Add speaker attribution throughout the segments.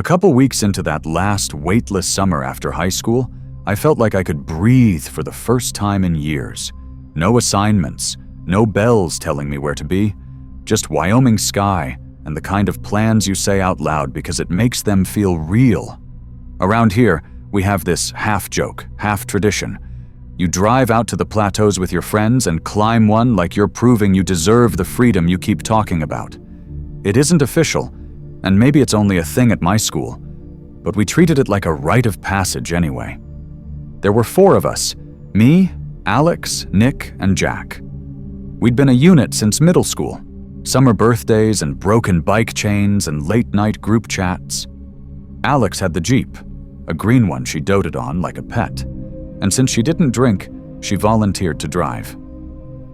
Speaker 1: A couple weeks into that last weightless summer after high school, I felt like I could breathe for the first time in years. No assignments, no bells telling me where to be, just Wyoming sky and the kind of plans you say out loud because it makes them feel real. Around here, we have this half-joke, half-tradition. You drive out to the plateaus with your friends and climb one like you're proving you deserve the freedom you keep talking about. It isn't official, and maybe it's only a thing at my school, but we treated it like a rite of passage anyway. There were 4 of us, me, Alex, Nick, and Jack. We'd been a unit since middle school, summer birthdays and broken bike chains and late-night group chats. Alex had the Jeep, a green one she doted on like a pet, and since she didn't drink, she volunteered to drive.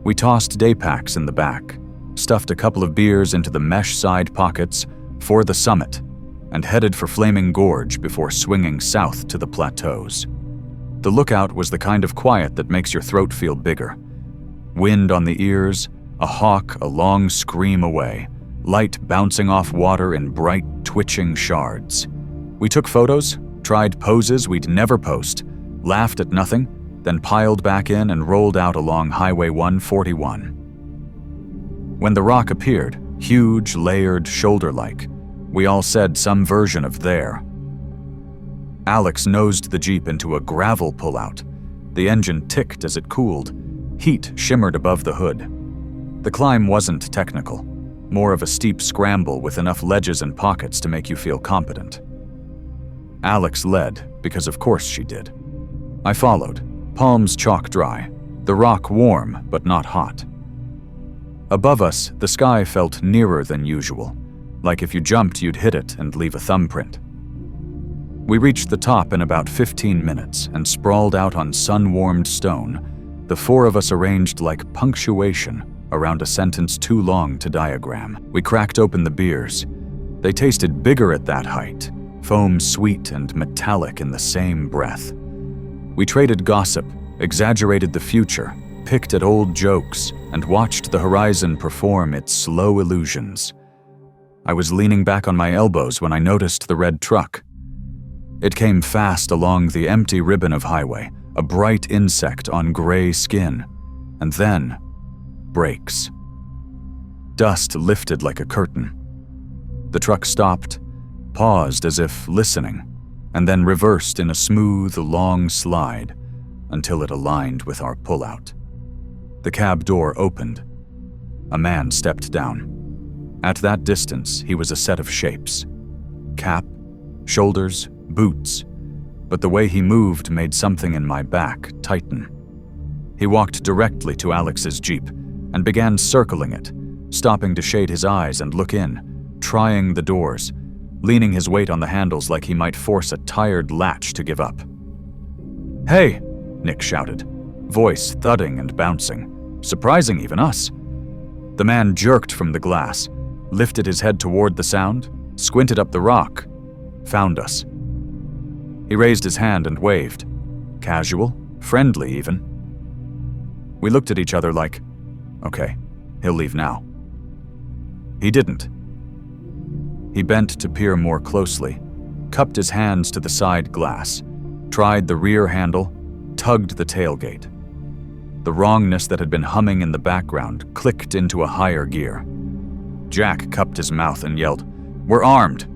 Speaker 1: We tossed day packs in the back, stuffed a couple of beers into the mesh side pockets for the summit, and headed for Flaming Gorge before swinging south to the plateaus. The lookout was the kind of quiet that makes your throat feel bigger. Wind on the ears, a hawk a long scream away, light bouncing off water in bright, twitching shards. We took photos, tried poses we'd never post, laughed at nothing, then piled back in and rolled out along Highway 141. When the rock appeared, huge, layered, shoulder-like, we all said some version of there. Alex nosed the Jeep into a gravel pullout. The engine ticked as it cooled. Heat shimmered above the hood. The climb wasn't technical, more of a steep scramble with enough ledges and pockets to make you feel competent. Alex led, because of course she did. I followed, palms chalk dry, the rock warm but not hot. Above us, the sky felt nearer than usual, like if you jumped you'd hit it and leave a thumbprint. We reached the top in about 15 minutes and sprawled out on sun-warmed stone, the 4 of us arranged like punctuation around a sentence too long to diagram. We cracked open the beers. They tasted bigger at that height, foam sweet and metallic in the same breath. We traded gossip, exaggerated the future, picked at old jokes, and watched the horizon perform its slow illusions. I was leaning back on my elbows when I noticed the red truck. It came fast along the empty ribbon of highway, a bright insect on gray skin, and then brakes. Dust lifted like a curtain. The truck stopped, paused as if listening, and then reversed in a smooth, long slide until it aligned with our pullout. The cab door opened. A man stepped down. At that distance, he was a set of shapes. Cap, shoulders, boots, but the way he moved made something in my back tighten. He walked directly to Alex's Jeep and began circling it, stopping to shade his eyes and look in, trying the doors, leaning his weight on the handles like he might force a tired latch to give up. "Hey!" Nick shouted, voice thudding and bouncing, surprising even us. The man jerked from the glass, lifted his head toward the sound, squinted up the rock, found us. He raised his hand and waved, casual, friendly even. We looked at each other like, okay, he'll leave now. He didn't. He bent to peer more closely, cupped his hands to the side glass, tried the rear handle, tugged the tailgate. The wrongness that had been humming in the background clicked into a higher gear. Jack cupped his mouth and yelled, "We're armed!"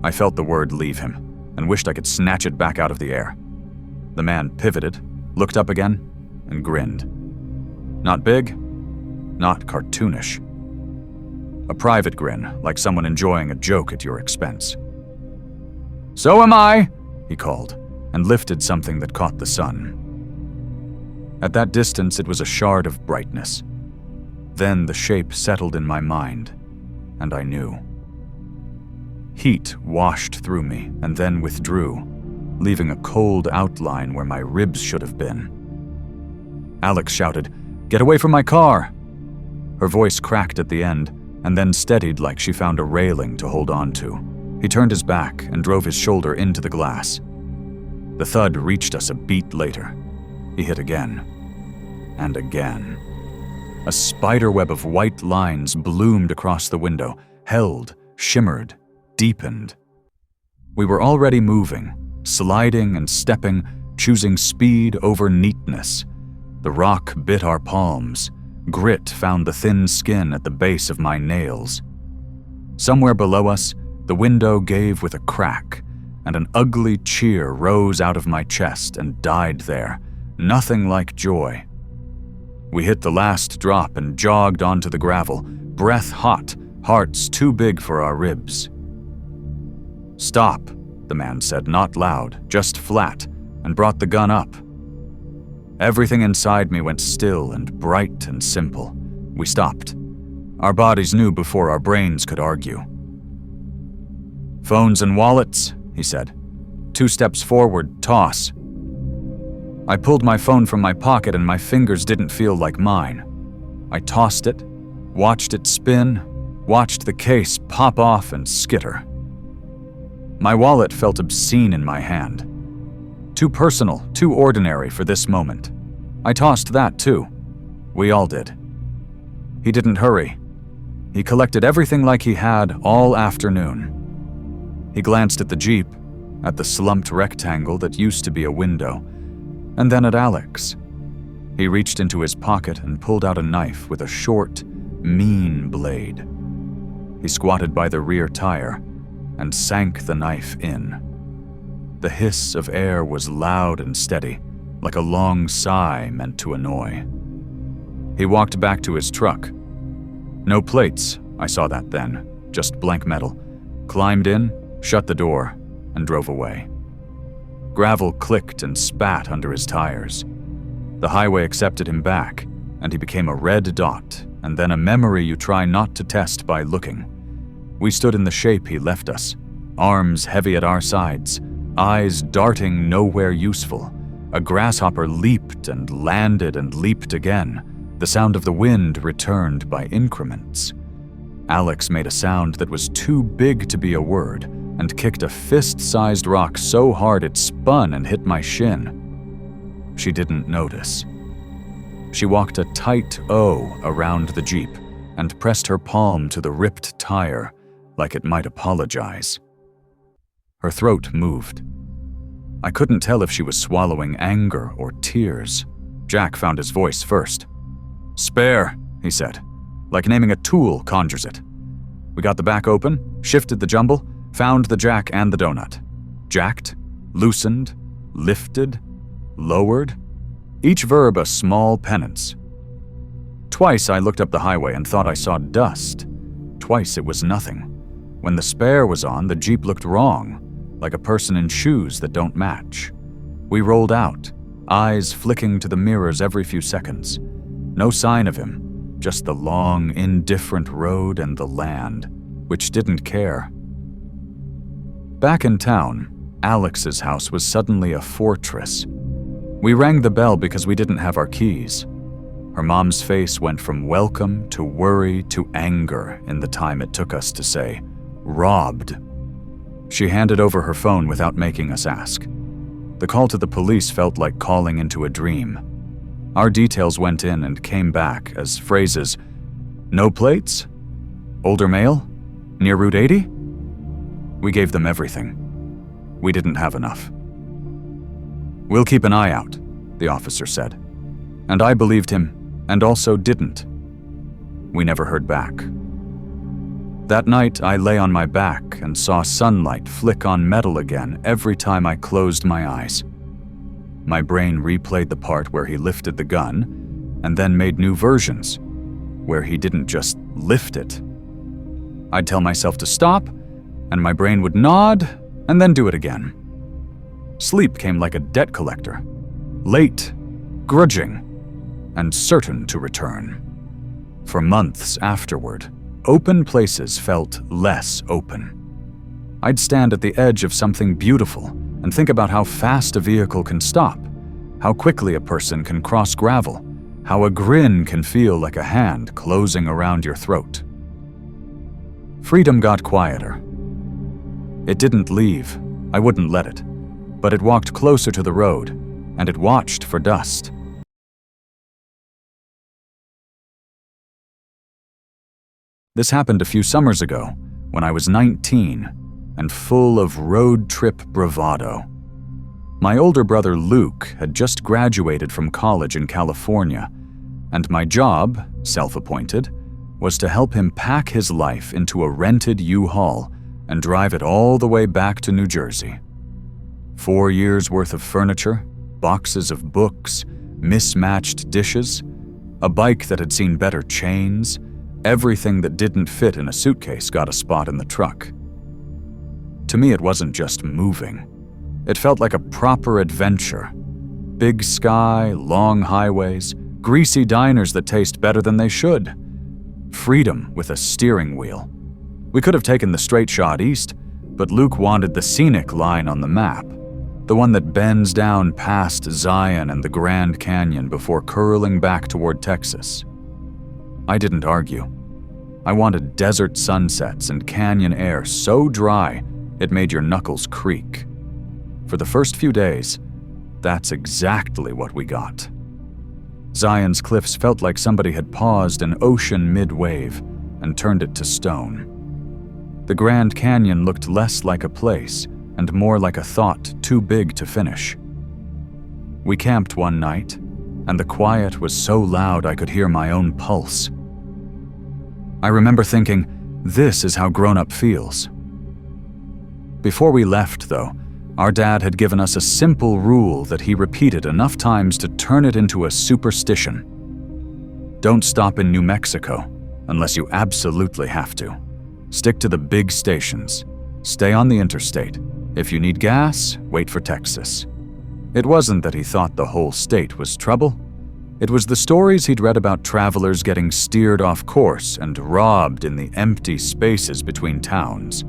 Speaker 1: I felt the word leave him and wished I could snatch it back out of the air. The man pivoted, looked up again, and grinned. Not big, not cartoonish. A private grin, like someone enjoying a joke at your expense. "So am I," he called, and lifted something that caught the sun. At that distance, it was a shard of brightness. Then the shape settled in my mind, and I knew. Heat washed through me and then withdrew, leaving a cold outline where my ribs should have been. Alex shouted, "Get away from my car!" Her voice cracked at the end, and then steadied like she found a railing to hold on to. He turned his back and drove his shoulder into the glass. The thud reached us a beat later. He hit again, and again. A spiderweb of white lines bloomed across the window, held, shimmered, deepened, We were already moving, sliding and stepping, choosing speed over neatness. The rock bit our palms. Grit found the thin skin at the base of my nails. Somewhere below us, the window gave with a crack, and an ugly cheer rose out of my chest and died there, nothing like joy. We hit the last drop and jogged onto the gravel, breath hot, hearts too big for our ribs. "Stop," the man said, not loud, just flat, and brought the gun up. Everything inside me went still and bright and simple. We stopped. Our bodies knew before our brains could argue. "Phones and wallets," he said. 2 steps forward, toss. I pulled my phone from my pocket and my fingers didn't feel like mine. I tossed it, watched it spin, watched the case pop off and skitter. My wallet felt obscene in my hand. Too personal, too ordinary for this moment. I tossed that too. We all did. He didn't hurry. He collected everything like he had all afternoon. He glanced at the Jeep, at the slumped rectangle that used to be a window, and then at Alex. He reached into his pocket and pulled out a knife with a short, mean blade. He squatted by the rear tire and sank the knife in. The hiss of air was loud and steady, like a long sigh meant to annoy. He walked back to his truck. No plates, I saw that then, just blank metal. Climbed in, shut the door, and drove away. Gravel clicked and spat under his tires. The highway accepted him back, and he became a red dot, and then a memory you try not to test by looking. We stood in the shape he left us, arms heavy at our sides, eyes darting nowhere useful. A grasshopper leaped and landed and leaped again. The sound of the wind returned by increments. Alex made a sound that was too big to be a word and kicked a fist-sized rock so hard it spun and hit my shin. She didn't notice. She walked a tight O around the Jeep and pressed her palm to the ripped tire like it might apologize. Her throat moved. I couldn't tell if she was swallowing anger or tears. Jack found his voice first. "Spare," he said, like naming a tool conjures it. We got the back open, shifted the jumble, found the jack and the donut. Jacked, loosened, lifted, lowered, each verb a small penance. Twice I looked up the highway and thought I saw dust. Twice it was nothing. When the spare was on, the Jeep looked wrong, like a person in shoes that don't match. We rolled out, eyes flicking to the mirrors every few seconds. No sign of him, just the long, indifferent road and the land, which didn't care. Back in town, Alex's house was suddenly a fortress. We rang the bell because we didn't have our keys. Her mom's face went from welcome to worry to anger in the time it took us to say, "Robbed." She handed over her phone without making us ask. The call to the police felt like calling into a dream. Our details went in and came back as phrases, "No plates? Older male? Near Route 80? We gave them everything. We didn't have enough. "We'll keep an eye out," the officer said. And I believed him, and also didn't. We never heard back. That night, I lay on my back and saw sunlight flick on metal again every time I closed my eyes. My brain replayed the part where he lifted the gun, and then made new versions, where he didn't just lift it. I'd tell myself to stop, and my brain would nod, and then do it again. Sleep came like a debt collector, late, grudging, and certain to return. For months afterward, open places felt less open. I'd stand at the edge of something beautiful and think about how fast a vehicle can stop, how quickly a person can cross gravel, how a grin can feel like a hand closing around your throat. Freedom got quieter. It didn't leave, I wouldn't let it, but it walked closer to the road, and it watched for dust. This happened a few summers ago, when I was 19. and full of road trip bravado. My older brother Luke had just graduated from college in California, and my job, self-appointed, was to help him pack his life into a rented U-Haul and drive it all the way back to New Jersey. 4 years' worth of furniture, boxes of books, mismatched dishes, a bike that had seen better chains, everything that didn't fit in a suitcase got a spot in the truck. To me, it wasn't just moving. It felt like a proper adventure. Big sky, long highways, greasy diners that taste better than they should. Freedom with a steering wheel. We could have taken the straight shot east, but Luke wanted the scenic line on the map, the one that bends down past Zion and the Grand Canyon before curling back toward Texas. I didn't argue. I wanted desert sunsets and canyon air so dry it made your knuckles creak. For the first few days, that's exactly what we got. Zion's cliffs felt like somebody had paused an ocean mid-wave and turned it to stone. The Grand Canyon looked less like a place and more like a thought too big to finish. We camped one night, and the quiet was so loud I could hear my own pulse. I remember thinking, this is how grown-up feels. Before we left, though, our dad had given us a simple rule that he repeated enough times to turn it into a superstition. Don't stop in New Mexico unless you absolutely have to. Stick to the big stations. Stay on the interstate. If you need gas, wait for Texas. It wasn't that he thought the whole state was trouble. It was the stories he'd read about travelers getting steered off course and robbed in the empty spaces between towns.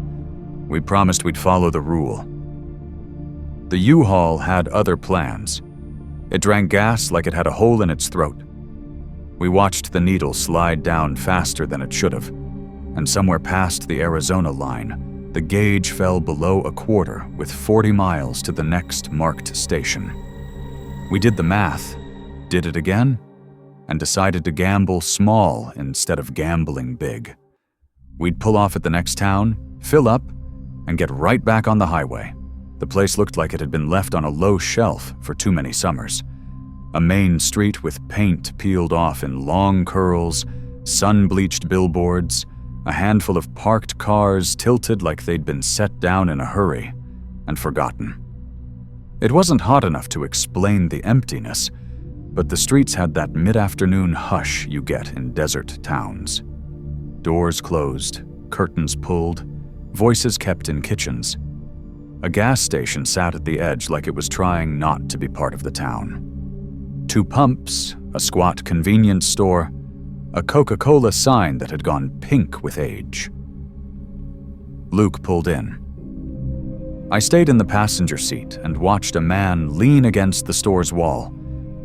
Speaker 1: We promised we'd follow the rule. The U-Haul had other plans. It drank gas like it had a hole in its throat. We watched the needle slide down faster than it should have, and somewhere past the Arizona line, the gauge fell below a quarter with 40 miles to the next marked station. We did the math, did it again, and decided to gamble small instead of gambling big. We'd pull off at the next town, fill up, and get right back on the highway. The place looked like it had been left on a low shelf for too many summers. A main street with paint peeled off in long curls, sun-bleached billboards, a handful of parked cars tilted like they'd been set down in a hurry and forgotten. It wasn't hot enough to explain the emptiness, but the streets had that mid-afternoon hush you get in desert towns. Doors closed, curtains pulled, voices kept in kitchens. A gas station sat at the edge like it was trying not to be part of the town. 2 pumps, a squat convenience store, a Coca-Cola sign that had gone pink with age. Luke pulled in. I stayed in the passenger seat and watched a man lean against the store's wall,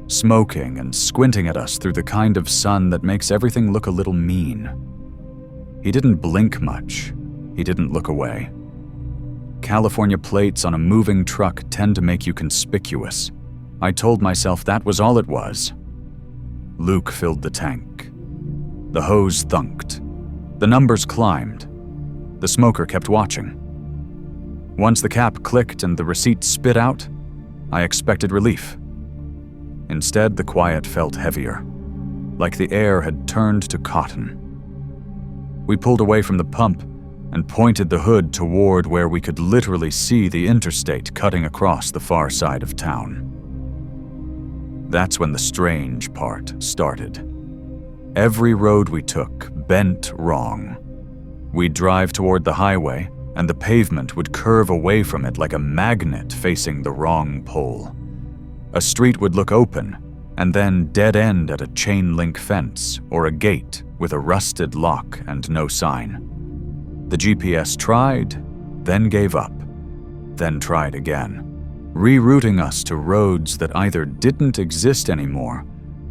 Speaker 1: smoking and squinting at us through the kind of sun that makes everything look a little mean. He didn't blink much. He didn't look away. California plates on a moving truck tend to make you conspicuous. I told myself that was all it was. Luke filled the tank. The hose thunked. The numbers climbed. The smoker kept watching. Once the cap clicked and the receipt spit out, I expected relief. Instead, the quiet felt heavier, like the air had turned to cotton. We pulled away from the pump and pointed the hood toward where we could literally see the interstate cutting across the far side of town. That's when the strange part started. Every road we took bent wrong. We'd drive toward the highway, and the pavement would curve away from it like a magnet facing the wrong pole. A street would look open, and then dead end at a chain-link fence or a gate with a rusted lock and no sign. The GPS tried, then gave up, then tried again, rerouting us to roads that either didn't exist anymore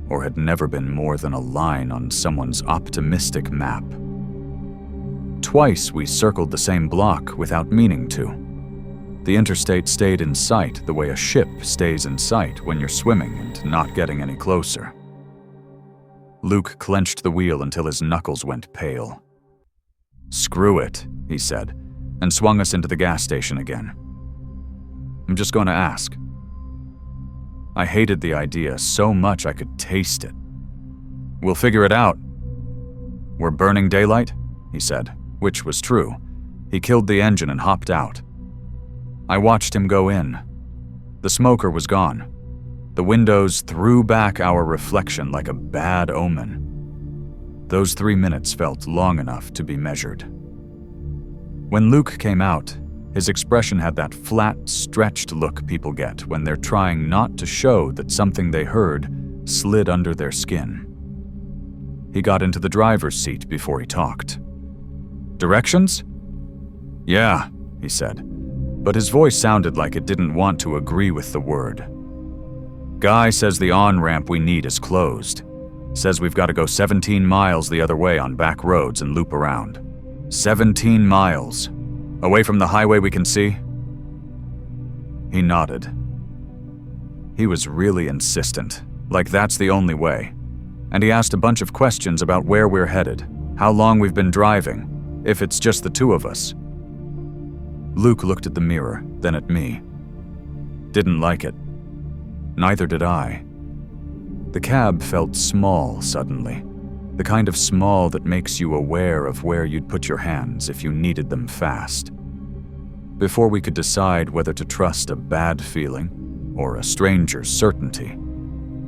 Speaker 1: or had never been more than a line on someone's optimistic map. Twice we circled the same block without meaning to. The interstate stayed in sight the way a ship stays in sight when you're swimming and not getting any closer. Luke clenched the wheel until his knuckles went pale. "Screw it," he said. and swung us into the gas station again. I'm just going to ask. I hated the idea so much I could taste it. We'll figure it out. We're burning daylight, he said, which was true. He killed the engine and hopped out. I watched him go in. The smoker was gone. The windows threw back our reflection like a bad omen. Those 3 minutes felt long enough to be measured. When Luke came out, his expression had that flat, stretched look people get when they're trying not to show that something they heard slid under their skin. He got into the driver's seat before he talked. Directions? Yeah, he said, but his voice sounded like it didn't want to agree with the word. Guy says the on-ramp we need is closed. Says we've got to go 17 miles the other way on back roads and loop around. 17 miles. Away from the highway we can see? He nodded. He was really insistent, like that's the only way. And he asked a bunch of questions about where we're headed, how long we've been driving, if it's just the two of us. Luke looked at the mirror, then at me. Didn't like it. Neither did I. The cab felt small suddenly, the kind of small that makes you aware of where you'd put your hands if you needed them fast. Before we could decide whether to trust a bad feeling or a stranger's certainty,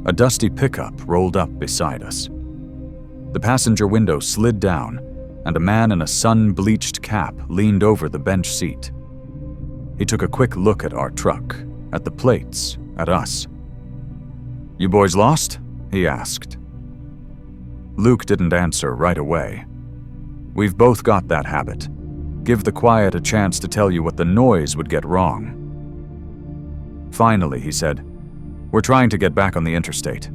Speaker 1: a dusty pickup rolled up beside us. The passenger window slid down, and a man in a sun-bleached cap leaned over the bench seat. He took a quick look at our truck, at the plates, at us. "You boys lost?" he asked. Luke didn't answer right away. We've both got that habit. Give the quiet a chance to tell you what the noise would get wrong. Finally, he said, "We're trying to get back on the interstate."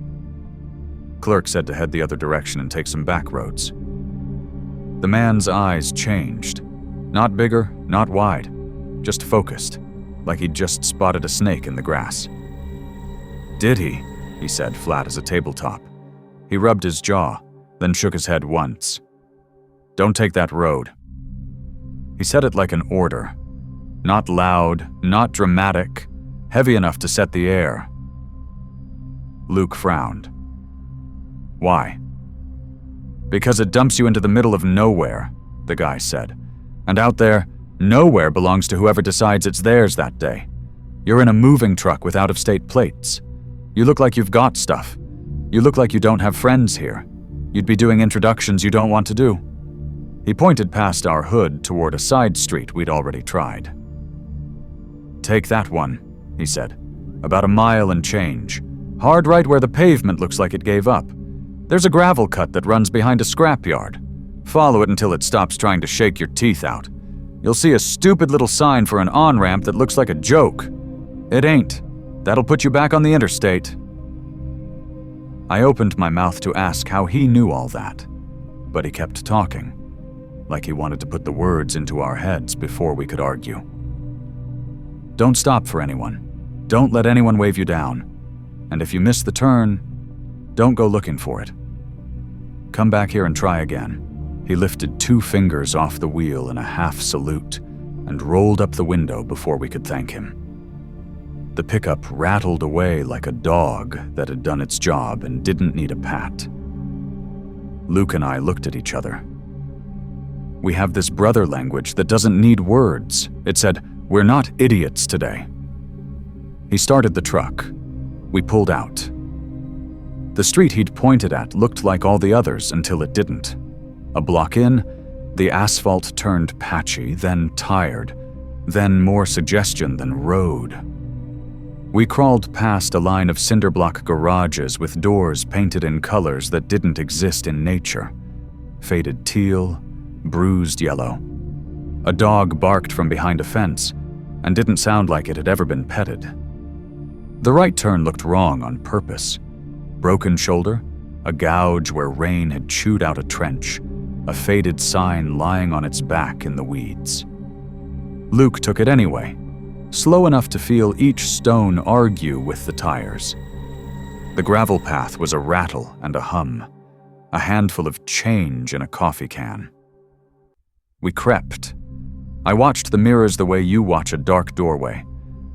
Speaker 1: Clerk said to head the other direction and take some back roads. The man's eyes changed. Not bigger, not wide, just focused, like he'd just spotted a snake in the grass. "Did he?" he said, flat as a tabletop. He rubbed his jaw, then shook his head once. "Don't take that road." He said it like an order. Not loud, not dramatic, heavy enough to set the air. Luke frowned. "Why?" "Because it dumps you into the middle of nowhere," the guy said. "And out there, nowhere belongs to whoever decides it's theirs that day. You're in a moving truck with out-of-state plates. You look like you've got stuff. You look like you don't have friends here. You'd be doing introductions you don't want to do." He pointed past our hood toward a side street we'd already tried. "Take that one," he said. "About a mile and change. Hard right where the pavement looks like it gave up. There's a gravel cut that runs behind a scrapyard. Follow it until it stops trying to shake your teeth out. You'll see a stupid little sign for an on-ramp that looks like a joke. It ain't. That'll put you back on the interstate." I opened my mouth to ask how he knew all that, but he kept talking, like he wanted to put the words into our heads before we could argue. "Don't stop for anyone. Don't let anyone wave you down. And if you miss the turn, don't go looking for it. Come back here and try again." He lifted 2 fingers off the wheel in a half salute and rolled up the window before we could thank him. The pickup rattled away like a dog that had done its job and didn't need a pat. Luke and I looked at each other. We have this brother language that doesn't need words. It said, "We're not idiots today." He started the truck. We pulled out. The street he'd pointed at looked like all the others until it didn't. A block in, the asphalt turned patchy, then tired, then more suggestion than road. We crawled past a line of cinder-block garages with doors painted in colors that didn't exist in nature. Faded teal, bruised yellow. A dog barked from behind a fence and didn't sound like it had ever been petted. The right turn looked wrong on purpose. Broken shoulder, a gouge where rain had chewed out a trench, a faded sign lying on its back in the weeds. Luke took it anyway, slow enough to feel each stone argue with the tires. The gravel path was a rattle and a hum, a handful of change in a coffee can. We crept. I watched the mirrors the way you watch a dark doorway.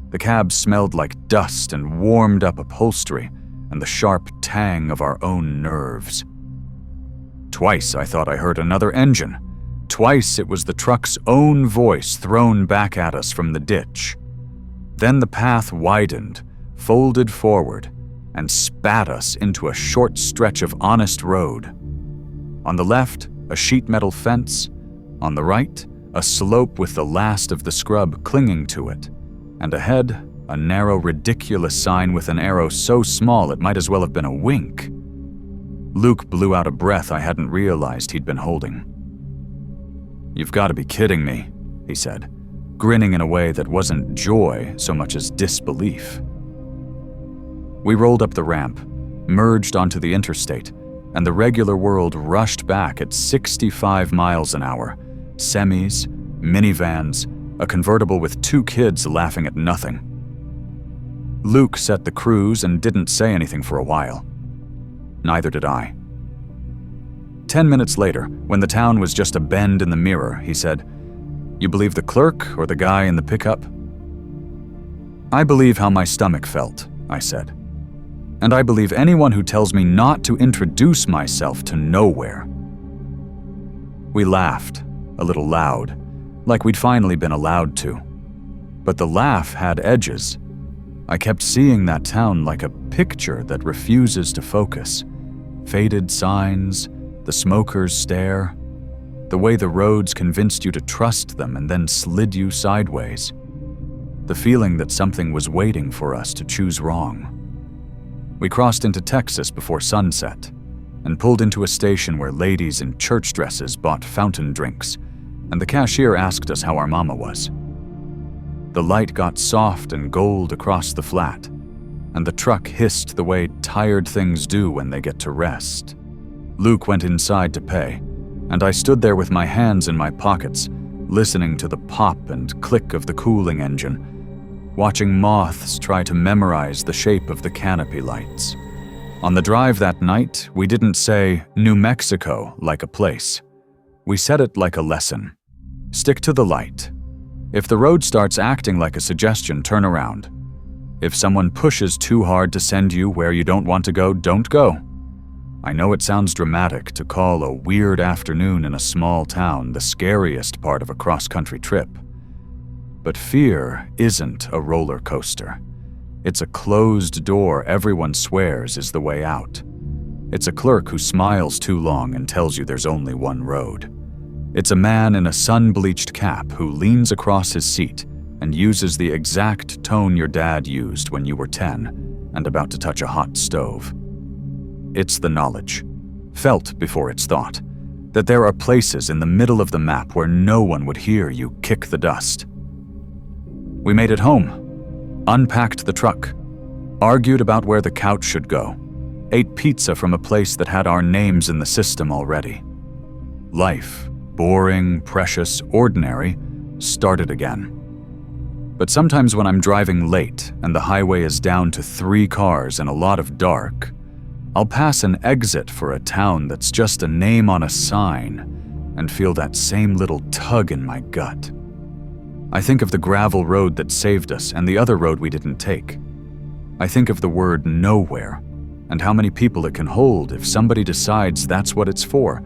Speaker 1: The cab smelled like dust and warmed up upholstery and the sharp tang of our own nerves. Twice I thought I heard another engine. Twice it was the truck's own voice thrown back at us from the ditch. Then the path widened, folded forward, and spat us into a short stretch of honest road. On the left, a sheet metal fence. On the right, a slope with the last of the scrub clinging to it. And ahead, a narrow, ridiculous sign with an arrow so small it might as well have been a wink. Luke blew out a breath I hadn't realized he'd been holding. "You've got to be kidding me," he said, grinning in a way that wasn't joy so much as disbelief. We rolled up the ramp, merged onto the interstate, and the regular world rushed back at 65 miles an hour. Semis, minivans, a convertible with 2 kids laughing at nothing. Luke set the cruise and didn't say anything for a while. Neither did I. 10 minutes later, when the town was just a bend in the mirror, he said, "You believe the clerk or the guy in the pickup?" "I believe how my stomach felt," I said. "And I believe anyone who tells me not to introduce myself to nowhere." We laughed, a little loud, like we'd finally been allowed to. But the laugh had edges. I kept seeing that town like a picture that refuses to focus. Faded signs, the smoker's stare, the way the roads convinced you to trust them and then slid you sideways. The feeling that something was waiting for us to choose wrong. We crossed into Texas before sunset and pulled into a station where ladies in church dresses bought fountain drinks, and the cashier asked us how our mama was. The light got soft and gold across the flat, and the truck hissed the way tired things do when they get to rest. Luke went inside to pay, and I stood there with my hands in my pockets, listening to the pop and click of the cooling engine, watching moths try to memorize the shape of the canopy lights. On the drive that night, we didn't say New Mexico like a place. We said it like a lesson. Stick to the light. If the road starts acting like a suggestion, turn around. If someone pushes too hard to send you where you don't want to go, don't go. I know it sounds dramatic to call a weird afternoon in a small town the scariest part of a cross-country trip. But fear isn't a roller coaster. It's a closed door everyone swears is the way out. It's a clerk who smiles too long and tells you there's only one road. It's a man in a sun-bleached cap who leans across his seat and uses the exact tone your dad used when you were 10 and about to touch a hot stove. It's the knowledge, felt before it's thought, that there are places in the middle of the map where no one would hear you kick the dust. We made it home, unpacked the truck, argued about where the couch should go, ate pizza from a place that had our names in the system already. Life, boring, precious, ordinary, started again. But sometimes when I'm driving late and the highway is down to 3 cars and a lot of dark, I'll pass an exit for a town that's just a name on a sign and feel that same little tug in my gut. I think of the gravel road that saved us and the other road we didn't take. I think of the word nowhere and how many people it can hold if somebody decides that's what it's for.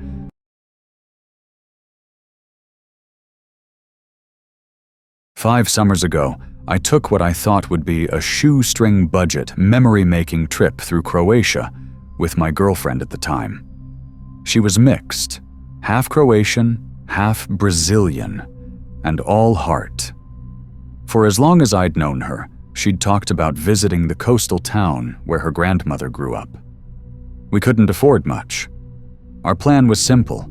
Speaker 1: Five summers ago, I took what I thought would be a shoestring budget memory-making trip through Croatia with my girlfriend at the time. She was mixed, half Croatian, half Brazilian, and all heart. For as long as I'd known her, she'd talked about visiting the coastal town where her grandmother grew up. We couldn't afford much. Our plan was simple: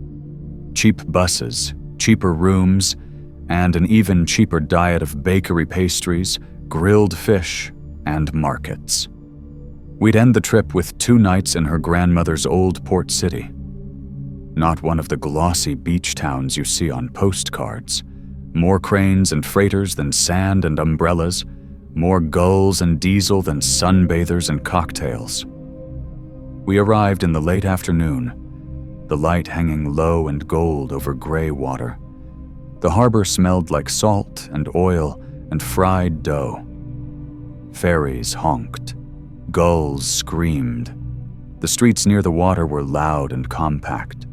Speaker 1: cheap buses, cheaper rooms, and an even cheaper diet of bakery pastries, grilled fish, and markets. We'd end the trip with 2 nights in her grandmother's old port city. Not one of the glossy beach towns you see on postcards. More cranes and freighters than sand and umbrellas, more gulls and diesel than sunbathers and cocktails. We arrived in the late afternoon, the light hanging low and gold over gray water. The harbor smelled like salt and oil and fried dough. Ferries honked. Gulls screamed. The streets near the water were loud and compact.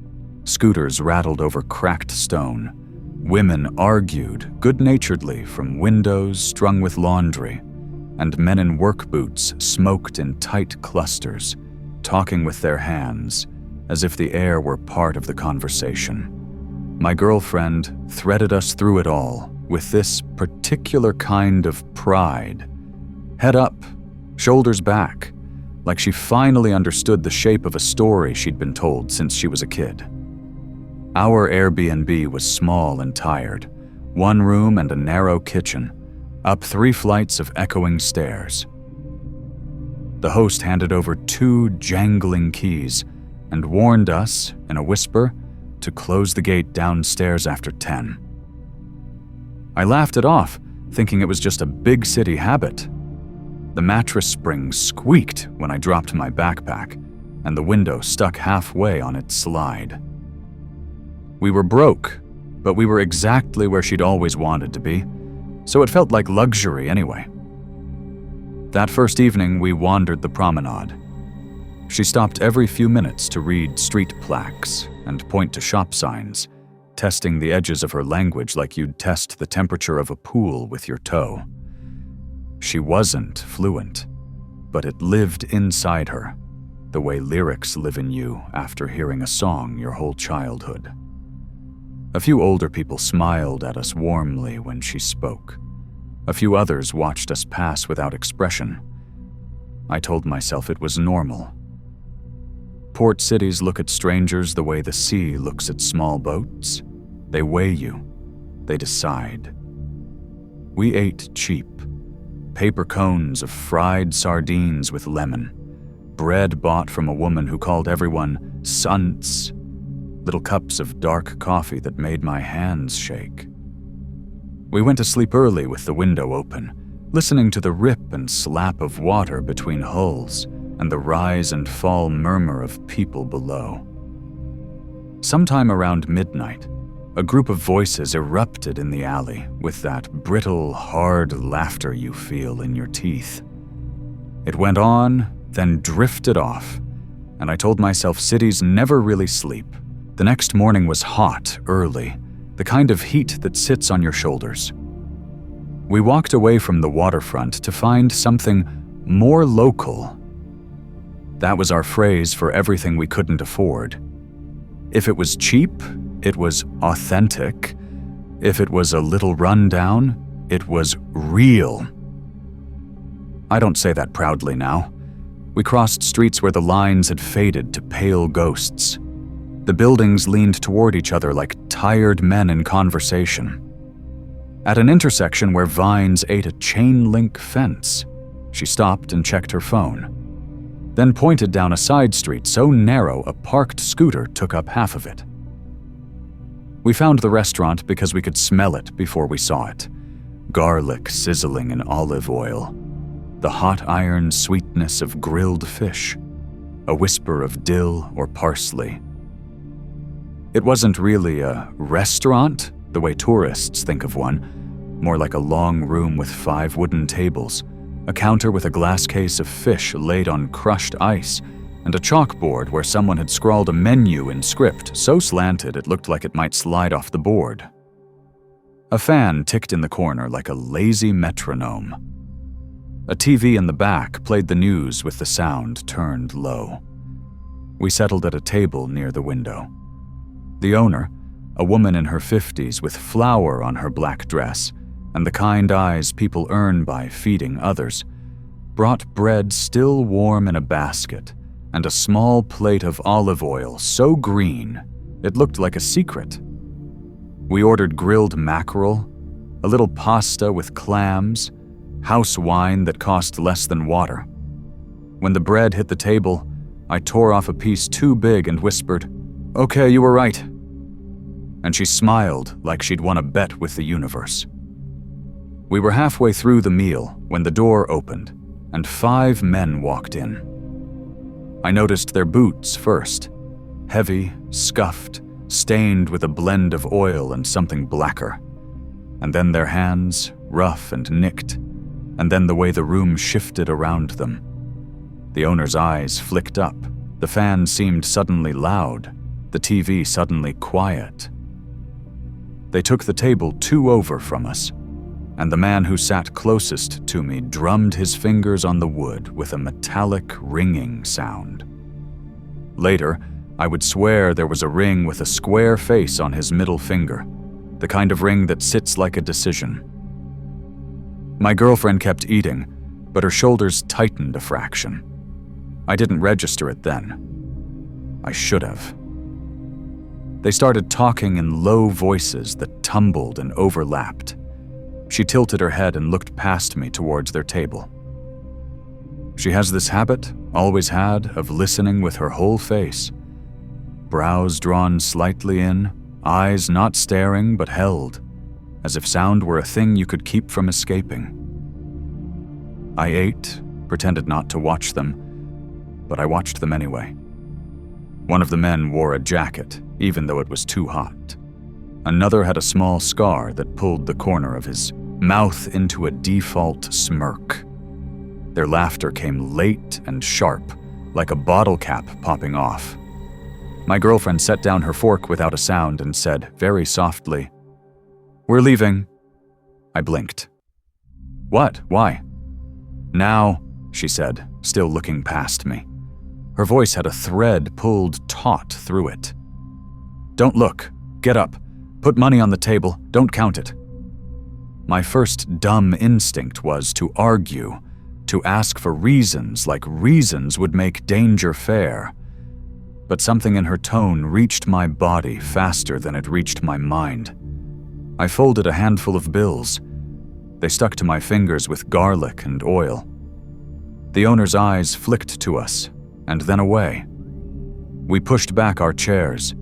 Speaker 1: Scooters rattled over cracked stone. Women argued good-naturedly from windows strung with laundry, and men in work boots smoked in tight clusters, talking with their hands, as if the air were part of the conversation. My girlfriend threaded us through it all with this particular kind of pride. Head up, shoulders back, like she finally understood the shape of a story she'd been told since she was a kid. Our Airbnb was small and tired, one room and a narrow kitchen, up 3 flights of echoing stairs. The host handed over 2 jangling keys and warned us, in a whisper, to close the gate downstairs after 10. I laughed it off, thinking it was just a big city habit. The mattress springs squeaked when I dropped my backpack, and the window stuck halfway on its slide. We were broke, but we were exactly where she'd always wanted to be, so it felt like luxury anyway. That first evening, we wandered the promenade. She stopped every few minutes to read street plaques and point to shop signs, testing the edges of her language like you'd test the temperature of a pool with your toe. She wasn't fluent, but it lived inside her, the way lyrics live in you after hearing a song your whole childhood. A few older people smiled at us warmly when she spoke. A few others watched us pass without expression. I told myself it was normal. Port cities look at strangers the way the sea looks at small boats. They weigh you. They decide. We ate cheap. Paper cones of fried sardines with lemon. Bread bought from a woman who called everyone "sunts." Little cups of dark coffee that made my hands shake. We went to sleep early with the window open, listening to the rip and slap of water between hulls and the rise and fall murmur of people below. Sometime around midnight, a group of voices erupted in the alley with that brittle, hard laughter you feel in your teeth. It went on, then drifted off, and I told myself cities never really sleep. The next morning was hot, early, the kind of heat that sits on your shoulders. We walked away from the waterfront to find something more local. That was our phrase for everything we couldn't afford. If it was cheap, it was authentic. If it was a little rundown, it was real. I don't say that proudly now. We crossed streets where the lines had faded to pale ghosts. The buildings leaned toward each other like tired men in conversation. At an intersection where vines ate a chain-link fence, she stopped and checked her phone, then pointed down a side street so narrow a parked scooter took up half of it. We found the restaurant because we could smell it before we saw it. Garlic sizzling in olive oil, the hot iron sweetness of grilled fish, a whisper of dill or parsley. It wasn't really a restaurant, the way tourists think of one, more like a long room with 5 wooden tables, a counter with a glass case of fish laid on crushed ice, and a chalkboard where someone had scrawled a menu in script so slanted it looked like it might slide off the board. A fan ticked in the corner like a lazy metronome. A TV in the back played the news with the sound turned low. We settled at a table near the window. The owner, a woman in her 50s with flour on her black dress and the kind eyes people earn by feeding others, brought bread still warm in a basket and a small plate of olive oil so green it looked like a secret. We ordered grilled mackerel, a little pasta with clams, house wine that cost less than water. When the bread hit the table, I tore off a piece too big and whispered, "Okay, you were right." And she smiled like she'd won a bet with the universe. We were halfway through the meal when the door opened and 5 men walked in. I noticed their boots first, heavy, scuffed, stained with a blend of oil and something blacker. And then their hands, rough and nicked, and then the way the room shifted around them. The owner's eyes flicked up, the fan seemed suddenly loud, the TV suddenly quiet. They took the table 2 over from us, and the man who sat closest to me drummed his fingers on the wood with a metallic ringing sound. Later, I would swear there was a ring with a square face on his middle finger, the kind of ring that sits like a decision. My girlfriend kept eating, but her shoulders tightened a fraction. I didn't register it then. I should have. They started talking in low voices that tumbled and overlapped. She tilted her head and looked past me towards their table. She has this habit, always had, of listening with her whole face. Brows drawn slightly in, eyes not staring but held, as if sound were a thing you could keep from escaping. I ate, pretended not to watch them, but I watched them anyway. One of the men wore a jacket, even though it was too hot. Another had a small scar that pulled the corner of his mouth into a default smirk. Their laughter came late and sharp, like a bottle cap popping off. My girlfriend set down her fork without a sound and said, very softly, "We're leaving." I blinked. "What? Why?" "Now," she said, still looking past me. Her voice had a thread pulled taut through it. "Don't look. Get up. Put money on the table. Don't count it." My first dumb instinct was to argue, to ask for reasons like reasons would make danger fair. But something in her tone reached my body faster than it reached my mind. I folded a handful of bills. They stuck to my fingers with garlic and oil. The owner's eyes flicked to us, and then away. We pushed back our chairs.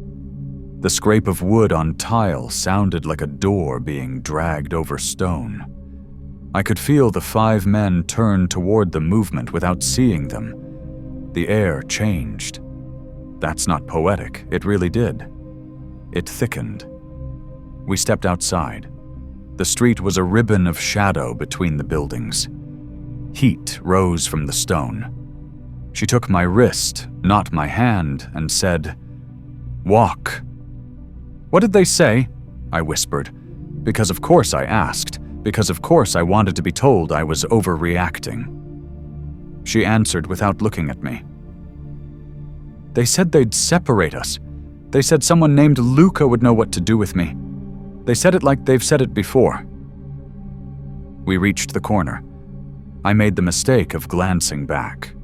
Speaker 1: The scrape of wood on tile sounded like a door being dragged over stone. I could feel the 5 men turn toward the movement without seeing them. The air changed. That's not poetic, it really did. It thickened. We stepped outside. The street was a ribbon of shadow between the buildings. Heat rose from the stone. She took my wrist, not my hand, and said, "Walk." "What did they say?" I whispered, because of course I asked, because of course I wanted to be told I was overreacting. She answered without looking at me. "They said they'd separate us. They said someone named Luca would know what to do with me. They said it like they've said it before." We reached the corner. I made the mistake of glancing back.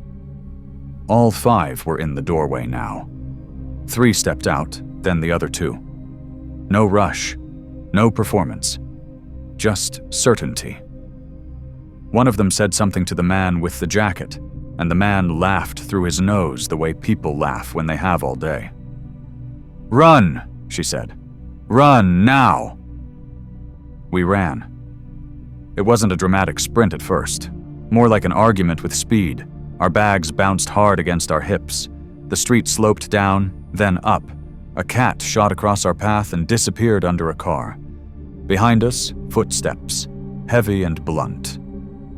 Speaker 1: All 5 were in the doorway now. 3 stepped out, then the other 2. No rush, no performance, just certainty. One of them said something to the man with the jacket, and the man laughed through his nose the way people laugh when they have all day. "Run," she said. "Run now." We ran. It wasn't a dramatic sprint at first, more like an argument with speed. Our bags bounced hard against our hips. The street sloped down, then up. A cat shot across our path and disappeared under a car. Behind us, footsteps, heavy and blunt.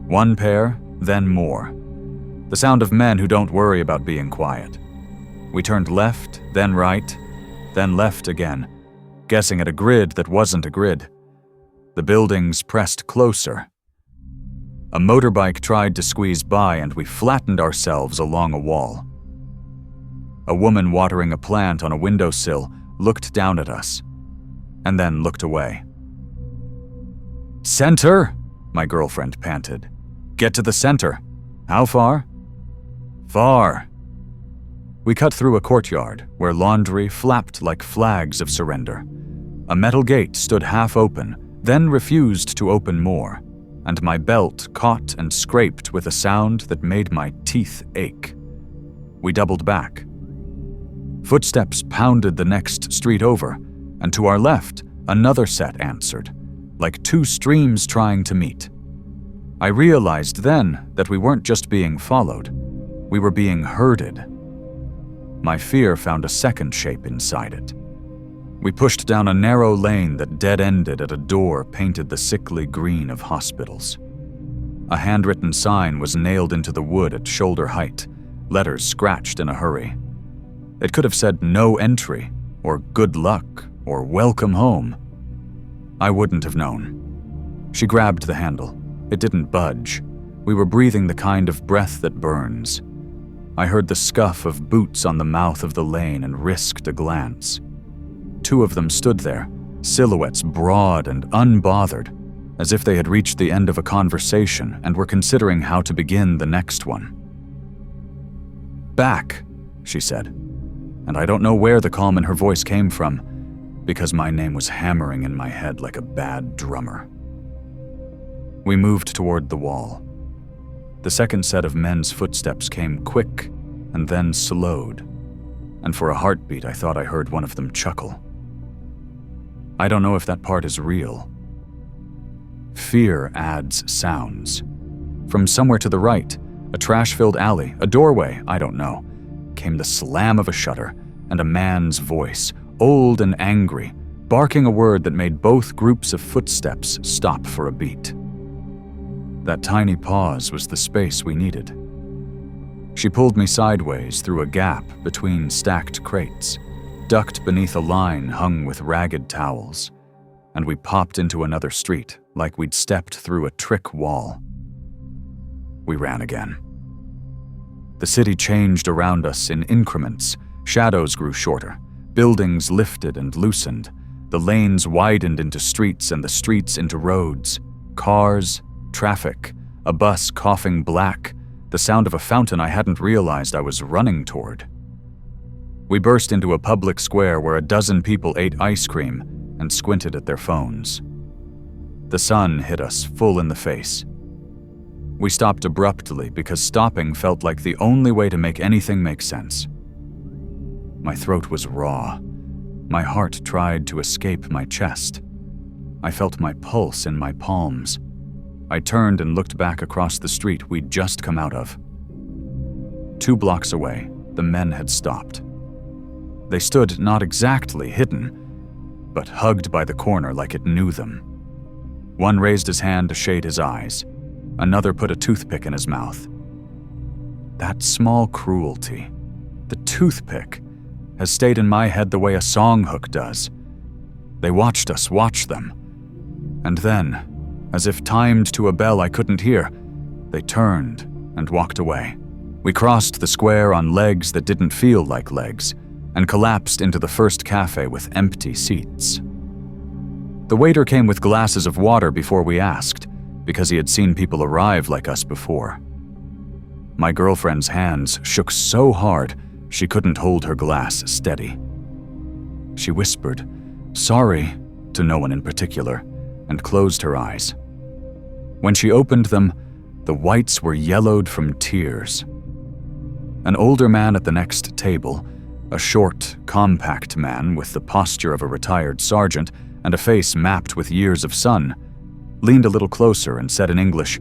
Speaker 1: 1 pair, then more. The sound of men who don't worry about being quiet. We turned left, then right, then left again, guessing at a grid that wasn't a grid. The buildings pressed closer. A motorbike tried to squeeze by and we flattened ourselves along a wall. A woman watering a plant on a windowsill looked down at us, and then looked away. "Center!" my girlfriend panted. "Get to the center." "How far?" "Far." We cut through a courtyard where laundry flapped like flags of surrender. A metal gate stood half open, then refused to open more, and my belt caught and scraped with a sound that made my teeth ache. We doubled back. Footsteps pounded the next street over, and to our left, another set answered, like 2 streams trying to meet. I realized then that we weren't just being followed, we were being herded. My fear found a second shape inside it. We pushed down a narrow lane that dead-ended at a door painted the sickly green of hospitals. A handwritten sign was nailed into the wood at shoulder height, letters scratched in a hurry. It could have said "No entry," or "Good luck," or "Welcome home." I wouldn't have known. She grabbed the handle. It didn't budge. We were breathing the kind of breath that burns. I heard the scuff of boots on the mouth of the lane and risked a glance. 2 of them stood there, silhouettes broad and unbothered, as if they had reached the end of a conversation and were considering how to begin the next one. "Back," she said, and I don't know where the calm in her voice came from, because my name was hammering in my head like a bad drummer. We moved toward the wall. The second set of men's footsteps came quick and then slowed, and for a heartbeat I thought I heard one of them chuckle. I don't know if that part is real. Fear adds sounds. From somewhere to the right, a trash-filled alley, a doorway, I don't know, came the slam of a shutter and a man's voice, old and angry, barking a word that made both groups of footsteps stop for a beat. That tiny pause was the space we needed. She pulled me sideways through a gap between stacked crates, ducked beneath a line hung with ragged towels, and we popped into another street like we'd stepped through a trick wall. We ran again. The city changed around us in increments. Shadows grew shorter, buildings lifted and loosened, the lanes widened into streets and the streets into roads, cars, traffic, a bus coughing black, the sound of a fountain I hadn't realized I was running toward. We burst into a public square where a dozen people ate ice cream and squinted at their phones. The sun hit us full in the face. We stopped abruptly because stopping felt like the only way to make anything make sense. My throat was raw. My heart tried to escape my chest. I felt my pulse in my palms. I turned and looked back across the street we'd just come out of. 2 blocks away, the men had stopped. They stood not exactly hidden, but hugged by the corner like it knew them. One raised his hand to shade his eyes. Another put a toothpick in his mouth. That small cruelty, the toothpick, has stayed in my head the way a song hook does. They watched us watch them. And then, as if timed to a bell I couldn't hear, they turned and walked away. We crossed the square on legs that didn't feel like legs, and collapsed into the first cafe with empty seats. The waiter came with glasses of water before we asked, because he had seen people arrive like us before. My girlfriend's hands shook so hard she couldn't hold her glass steady. She whispered, "Sorry," to no one in particular, and closed her eyes. When she opened them, the whites were yellowed from tears. An older man at the next table, a short, compact man with the posture of a retired sergeant and a face mapped with years of sun, leaned a little closer and said in English,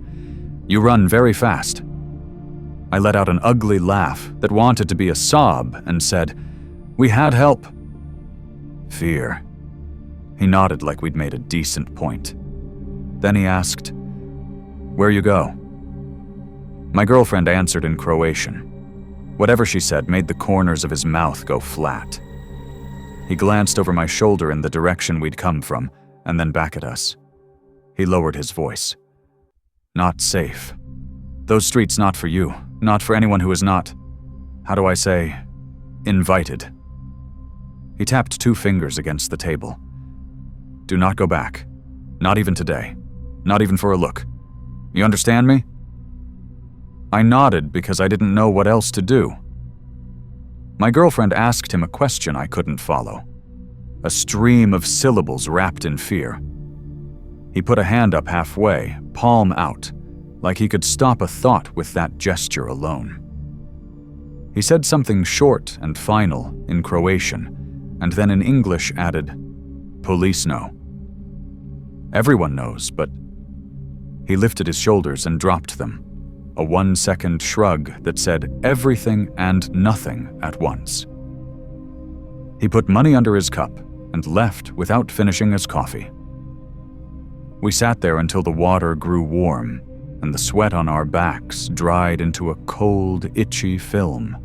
Speaker 1: "You run very fast." I let out an ugly laugh that wanted to be a sob and said, "We had help." Fear. He nodded like we'd made a decent point. Then he asked, "Where you go?" My girlfriend answered in Croatian. Whatever she said made the corners of his mouth go flat. He glanced over my shoulder in the direction we'd come from, and then back at us. He lowered his voice. "Not safe. Those streets not for you, not for anyone who is not, how do I say, invited." He tapped 2 fingers against the table. "Do not go back. Not even today. Not even for a look. You understand me?" I nodded because I didn't know what else to do. My girlfriend asked him a question I couldn't follow. A stream of syllables wrapped in fear. He put a hand up halfway, palm out, like he could stop a thought with that gesture alone. He said something short and final in Croatian, and then in English added, "Police know." Everyone knows, but... He lifted his shoulders and dropped them. A 1-second shrug that said everything and nothing at once. He put money under his cup and left without finishing his coffee. We sat there until the water grew warm and the sweat on our backs dried into a cold, itchy film.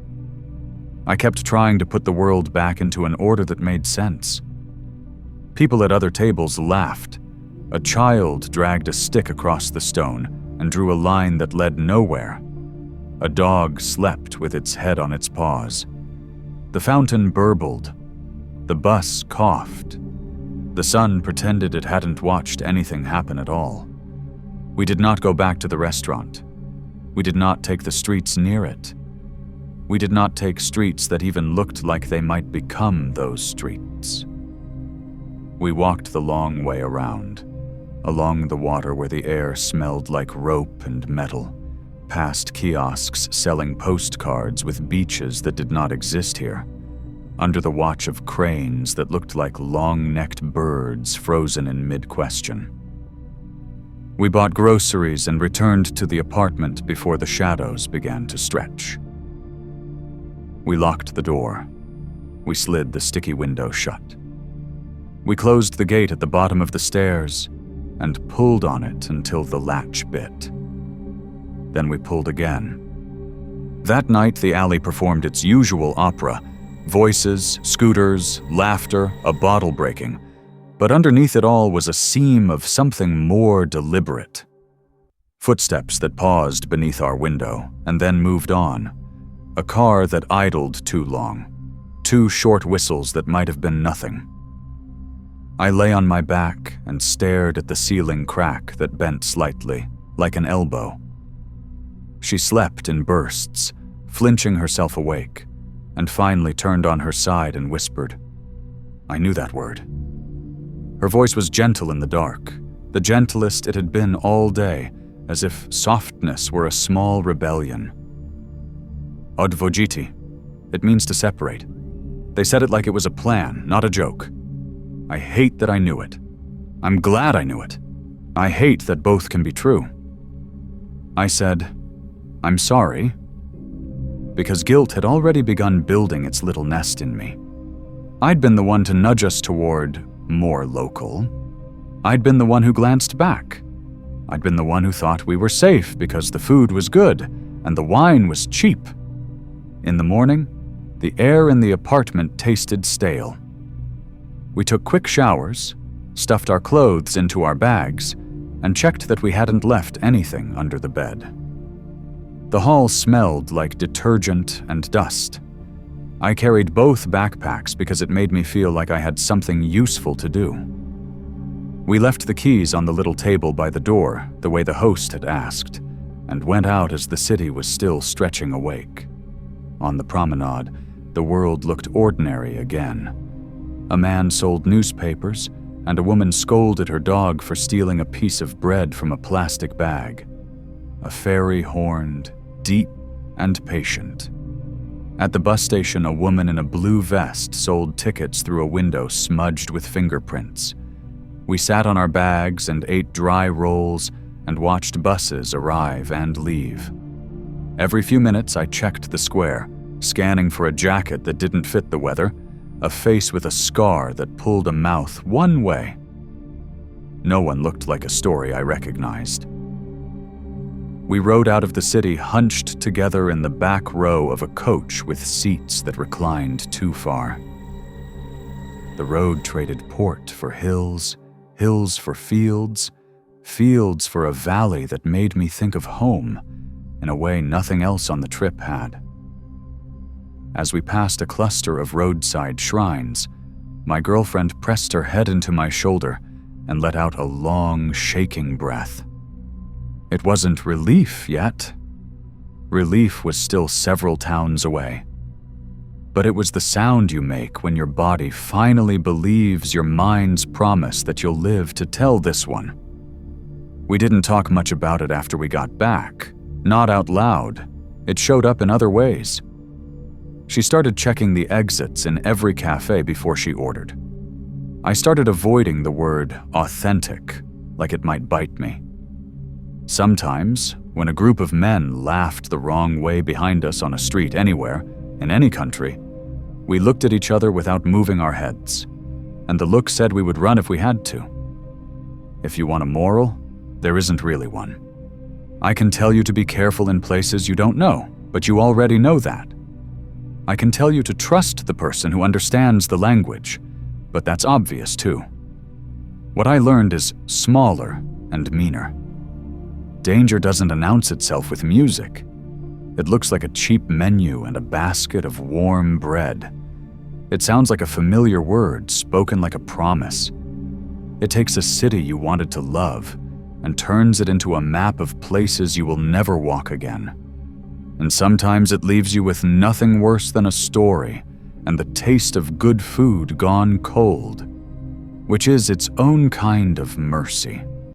Speaker 1: I kept trying to put the world back into an order that made sense. People at other tables laughed. A child dragged a stick across the stone and drew a line that led nowhere. A dog slept with its head on its paws. The fountain burbled. The bus coughed. The sun pretended it hadn't watched anything happen at all. We did not go back to the restaurant. We did not take the streets near it. We did not take streets that even looked like they might become those streets. We walked the long way around, along the water where the air smelled like rope and metal, past kiosks selling postcards with beaches that did not exist here, under the watch of cranes that looked like long-necked birds frozen in mid-question. We bought groceries and returned to the apartment before the shadows began to stretch. We locked the door. We slid the sticky window shut. We closed the gate at the bottom of the stairs and pulled on it until the latch bit. Then we pulled again. That night, the alley performed its usual opera: voices, scooters, laughter, a bottle breaking. But underneath it all was a seam of something more deliberate. Footsteps that paused beneath our window and then moved on. A car that idled too long. 2 short whistles that might have been nothing. I lay on my back and stared at the ceiling crack that bent slightly, like an elbow. She slept in bursts, flinching herself awake, and finally turned on her side and whispered. I knew that word. Her voice was gentle in the dark, the gentlest it had been all day, as if softness were a small rebellion. Odvojiti. It means to separate. They said it like it was a plan, not a joke. I hate that I knew it. I'm glad I knew it. I hate that both can be true. I said, I'm sorry, because guilt had already begun building its little nest in me. I'd been the one to nudge us toward more local. I'd been the one who glanced back. I'd been the one who thought we were safe because the food was good and the wine was cheap. In the morning, the air in the apartment tasted stale. We took quick showers, stuffed our clothes into our bags, and checked that we hadn't left anything under the bed. The hall smelled like detergent and dust. I carried both backpacks because it made me feel like I had something useful to do. We left the keys on the little table by the door, the way the host had asked, and went out as the city was still stretching awake. On the promenade, the world looked ordinary again. A man sold newspapers, and a woman scolded her dog for stealing a piece of bread from a plastic bag. A fairy horned, deep, and patient. At the bus station, a woman in a blue vest sold tickets through a window smudged with fingerprints. We sat on our bags and ate dry rolls and watched buses arrive and leave. Every few minutes, I checked the square, scanning for a jacket that didn't fit the weather, a face with a scar that pulled a mouth one way. No one looked like a story I recognized. We rode out of the city hunched together in the back row of a coach with seats that reclined too far. The road traded port for hills, hills for fields, fields for a valley that made me think of home in a way nothing else on the trip had. As we passed a cluster of roadside shrines, my girlfriend pressed her head into my shoulder and let out a long, shaking breath. It wasn't relief yet. Relief was still several towns away. But it was the sound you make when your body finally believes your mind's promise that you'll live to tell this one. We didn't talk much about it after we got back. Not out loud. It showed up in other ways. She started checking the exits in every cafe before she ordered. I started avoiding the word authentic, like it might bite me. Sometimes, when a group of men laughed the wrong way behind us on a street anywhere, in any country, we looked at each other without moving our heads, and the look said we would run if we had to. If you want a moral, there isn't really one. I can tell you to be careful in places you don't know, but you already know that. I can tell you to trust the person who understands the language, but that's obvious too. What I learned is smaller and meaner. Danger doesn't announce itself with music. It looks like a cheap menu and a basket of warm bread. It sounds like a familiar word spoken like a promise. It takes a city you wanted to love and turns it into a map of places you will never walk again. And sometimes it leaves you with nothing worse than a story and the taste of good food gone cold, which is its own kind of mercy.